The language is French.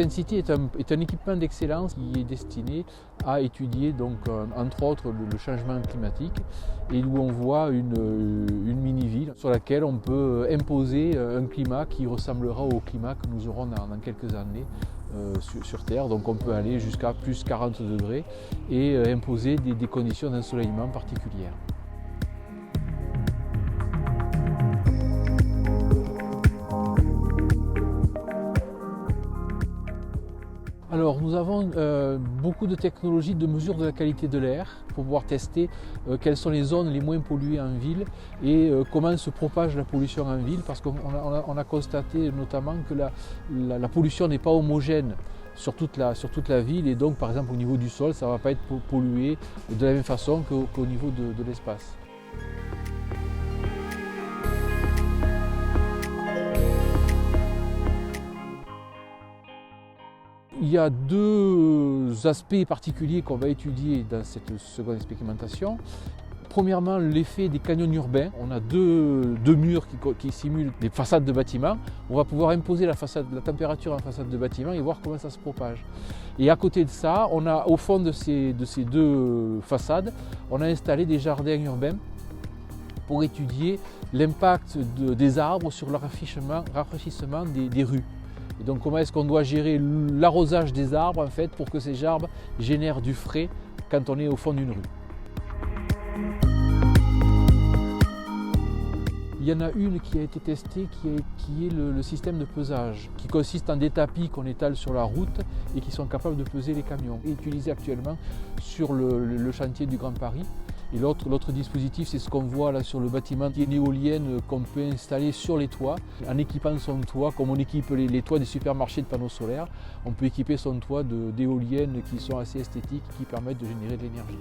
SenCity est un équipement d'excellence qui est destiné à étudier donc, entre autres le changement climatique et où on voit une mini-ville sur laquelle on peut imposer un climat qui ressemblera au climat que nous aurons dans quelques années sur Terre. Donc on peut aller jusqu'à plus 40 degrés et imposer des conditions d'ensoleillement particulières. Alors nous avons beaucoup de technologies de mesure de la qualité de l'air pour pouvoir tester quelles sont les zones les moins polluées en ville et comment se propage la pollution en ville, parce qu'on a constaté notamment que la pollution n'est pas homogène sur toute la ville, et donc par exemple au niveau du sol ça ne va pas être pollué de la même façon qu'au niveau de l'espace. Il y a deux aspects particuliers qu'on va étudier dans cette seconde expérimentation. Premièrement, l'effet des canyons urbains. On a deux murs qui simulent des façades de bâtiments. On va pouvoir imposer la température en façade de bâtiment et voir comment ça se propage. Et à côté de ça, on a au fond de ces deux façades, on a installé des jardins urbains pour étudier l'impact des arbres sur le rafraîchissement des rues. Et donc comment est-ce qu'on doit gérer l'arrosage des arbres en fait, pour que ces arbres génèrent du frais quand on est au fond d'une rue. Il y en a une qui a été testée qui est le système de pesage, qui consiste en des tapis qu'on étale sur la route et qui sont capables de peser les camions, utilisé actuellement sur le chantier du Grand Paris. Et l'autre dispositif, c'est ce qu'on voit là sur le bâtiment, une éolienne qu'on peut installer sur les toits. En équipant son toit, comme on équipe les toits des supermarchés de panneaux solaires, on peut équiper son toit d'éoliennes qui sont assez esthétiques, qui permettent de générer de l'énergie.